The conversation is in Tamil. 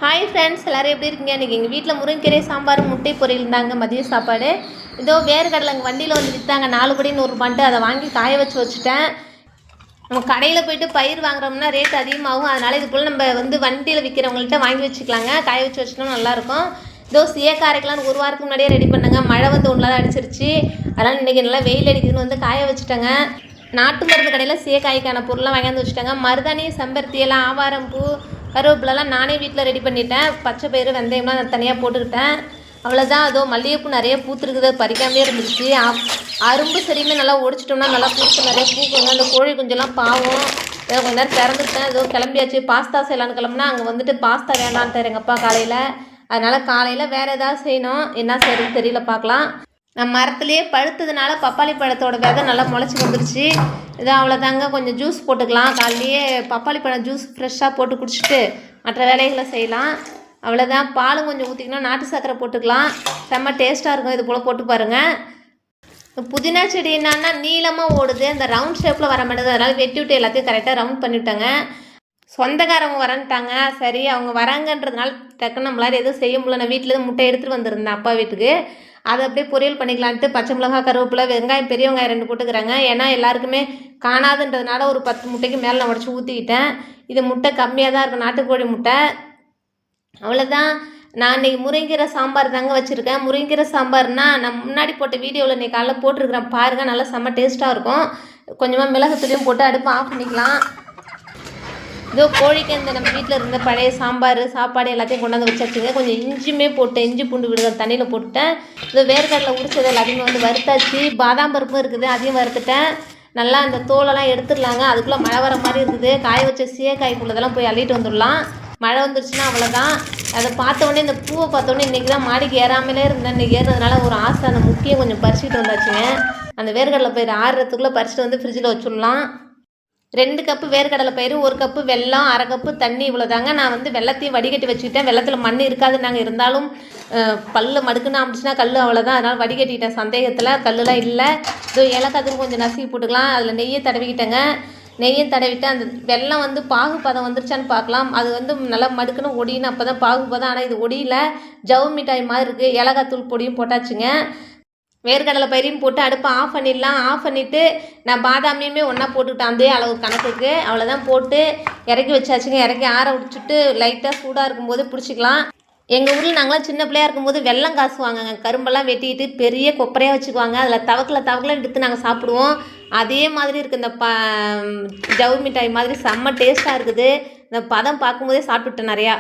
ஹாய் ஃப்ரெண்ட்ஸ், எல்லோரும் எப்படி இருக்கீங்க? இன்றைக்கி எங்கள் வீட்டில் முருங்கைக்கீரை சாம்பார் முட்டை பொரியல் இருந்தாங்க மதிய சாப்பாடு. இதோ வேர்க்கடலை எங்கள் வண்டியில் வந்து விற்றாங்க 4 படி 100 ரூபான்ட்டு. அதை வாங்கி காய வச்சுட்டேன். நம்ம கடையில் போய்ட்டு பயிர் வாங்குறோம்னா ரேட் அதிகமாகும். அதனால் இது போல் நம்ம வந்து வண்டியில் விற்கிறவங்கள்ட்ட வாங்கி வச்சுக்கலாங்க. காய வச்சுட்டோம்னா நல்லாயிருக்கும். இதோ சீயக்காரைக்கெலாம் ஒரு வாரத்துக்கு முன்னாடியே ரெடி பண்ணுங்க. மழை வந்து ஒன்றில் தான் அடிச்சிருச்சு. அதனால் இன்றைக்கி நல்லா வெயில் அடிக்குதுன்னு வந்து காய வச்சுட்டேங்க. நாட்டு மருந்து கடையில் சீயக்காய்க்கான பொருள்லாம் வாங்கி வச்சுட்டாங்க. மருதாணி, செம்பருத்தி எல்லாம், ஆவாரம்பூ, கருவேப்பிலெல்லாம் நானே வீட்டில் ரெடி பண்ணிட்டேன். பச்சை பயிறு, வெந்தயம்லாம் நான் தனியாக போட்டுக்கிட்டேன். அவ்வளோதான். அதோ மல்லிகைப்பூ நிறைய பூத்துருக்குது, பறிக்காமே இருந்துச்சு. அரும்பு சரியுமே நல்லா ஒடிச்சிட்டோம்னா நல்லா பூத்து நிறைய பூக்குங்க. அந்த கோழி குஞ்செல்லாம் பாவம். ஏதோ கொஞ்ச நேரம் திறந்துட்டேன். ஏதோ கிளம்பியாச்சு. பாஸ்தா செய்யலான்னு கிளம்புனா அங்கே வந்துட்டு பாஸ்தா வேணான்ட்டார் எங்கள் அப்பா காலையில். அதனால் காலையில் வேறு ஏதாவது செய்யணும். என்ன செய்யறதுன்னு தெரியல, பார்க்கலாம். நான் மரத்துலேயே பழுத்ததுனால பப்பாளி பழத்தோட விதை நல்லா முளைச்சி வந்துருச்சு. இது அவ்வளோதாங்க. கொஞ்சம் ஜூஸ் போட்டுக்கலாம். காலையிலேயே பப்பாளி பழம் ஜூஸ் ஃப்ரெஷ்ஷாக போட்டு குடிச்சிட்டு மற்ற வேலைகளை செய்யலாம். அவ்வளோதான். பாலும் கொஞ்சம் ஊற்றிக்கணும். நாட்டு சர்க்கரை போட்டுக்கலாம். செம்ம டேஸ்ட்டாக இருக்கும். இது போல் போட்டு பாருங்கள். புதினா செடி என்னன்னா நீளமாக ஓடுது, இந்த ரவுண்ட் ஷேப்பில் வர மாட்டேது. அதனால் வெட்டி விட்டு எல்லாத்தையும் கரெக்டாக ரவுண்ட் பண்ணிவிட்டாங்க. சொந்தக்காரவங்க வரன்ட்டாங்க. சரி, அவங்க வராங்கன்றதுனால டக்குன்னு நம்மளால் எதுவும் செய்ய முடியல. நான் வீட்டிலேருந்து முட்டை எடுத்துகிட்டு வந்திருந்தேன் அப்பா வீட்டுக்கு. அதை அப்படியே பொரியல் பண்ணிக்கலான்ட்டு பச்சை மிளகா, கருவேப்பிலை, வெங்காயம், பெரிய வெங்காயம் 2 போட்டுக்கிறாங்க. ஏன்னா எல்லாருக்குமே காணாதுன்றதுனால ஒரு 10 முட்டைக்கு மேலே நான் உடச்சி ஊற்றிக்கிட்டேன். இது முட்டை கம்மியாக தான் இருக்கும், நாட்டுக்கோழி முட்டை. அவ்வளோதான். நான் இன்றைக்கி முருங்கீரை சாம்பார் தாங்க வச்சுருக்கேன். முருங்கீரை சாம்பார்னால் நான் முன்னாடி போட்ட வீடியோவில் இன்றைக்கி காலைல போட்டிருக்கிறேன் பாருங்கள். நல்லா செம்ம டேஸ்ட்டாக இருக்கும். கொஞ்சமாக மிளகுத்தூளையும் போட்டு அடுப்பு ஆஃப் பண்ணிக்கலாம். இதோ கோழிக்கு இந்த நம்ம வீட்டில் இருந்த பழைய சாம்பார், சாப்பாடு எல்லாத்தையும் கொண்டாந்து வச்சாச்சுங்க. கொஞ்சம் இஞ்சியுமே போட்டு இஞ்சி பூண்டு விடுதல் தண்ணியில் போட்டுட்டேன். இதோ வேர்க்கடலை உடிச்சது எல்லாத்தையுமே வந்து வறுத்தாச்சு. பாதாம் பருப்பும் இருக்குது, அதையும் வறுத்துட்டேன். நல்லா அந்த தோலெல்லாம் எடுத்துடலாங்க. அதுக்குள்ளே மழை வர மாதிரி இருக்குது. காய வச்ச சீயக்காய்க்குள்ளதெல்லாம் போய் அள்ளிட்டு வந்துடலாம். மழை வந்துருச்சுன்னா அவ்வளோதான். அதை பார்த்தோன்னே, இந்த பூவை பார்த்தோன்னே இன்றைக்கி தான் மாடிக்கு ஏறாமலே இருந்தேன். இன்றைக்கி ஏறுறதுனால ஒரு ஆசை. அந்த முக்கியம் கொஞ்சம் பறிச்சுட்டு வந்தாச்சுங்க. அந்த வேர்க்கடலை பயிர் ஆறுறதுக்குள்ளே பறிச்சுட்டு வந்து ஃப்ரிட்ஜில் வச்சுடலாம். 2 கப்பு வேர்க்கடலை பயிறு, 1 கப்பு வெல்லம், 1/2 கப்பு தண்ணி. இவ்வளோதாங்க. நான் வந்து வெள்ளத்தையும் வடிகட்டி வச்சுக்கிட்டேன். வெள்ளத்தில் மண் இருக்காது நாங்கள், இருந்தாலும் பல்லு மடுக்குன்னா அப்படிச்சுன்னா கல், அவ்வளோதான். அதனால் வடிகட்டிட்டேன் சந்தேகத்தில். கல்லுலாம் இல்லை. இதோ ஏலக்காய் கொஞ்சம் நசுக்கி போட்டுக்கலாம். அதில் நெய்யை தடவிக்கிட்டேங்க. நெய்யும் தடவிட்டு அந்த வெல்லம் வந்து பாகுபதம் வந்துருச்சான்னு பார்க்கலாம். அது வந்து நல்லா மடுக்குன்னு ஒடின்னு, அப்போ தான் பாகுபதம். ஆனால் இது ஒடியில் ஜவு மிட்டாய் மாதிரி இருக்குது. ஏலக்காய் தூள் பொடியும் போட்டாச்சுங்க. வேர்க்கடலை பயிரையும் போட்டு அடுப்பை ஆஃப் பண்ணிடலாம். ஆஃப் பண்ணிவிட்டு நான் பாதாமியுமே ஒன்றா போட்டுக்கிட்டேன், அதே அளவு கணக்குக்கு. அவ்வளோதான். போட்டு இறக்கி வச்சாச்சுங்க. இறக்கி ஆற விட்டுட்டு லைட்டாக சூடாக இருக்கும்போது பிடிச்சிக்கலாம். எங்கள் ஊரில் நாங்களாம் சின்ன பிள்ளையாக இருக்கும்போது வெல்லம் காசுவாங்கங்க. கரும்பெல்லாம் வெட்டிக்கிட்டு பெரிய கொப்பரையாக வச்சுக்குவாங்க. அதில் தவக்கில் எடுத்து நாங்கள் சாப்பிடுவோம். அதே மாதிரி இருக்குது இந்த ஜவு மிட்டாய் மாதிரி. செம்ம டேஸ்ட்டாக இருக்குது. இந்த பதம் பார்க்கும்போதே சாப்பிட்டுட்டேன் நிறையா.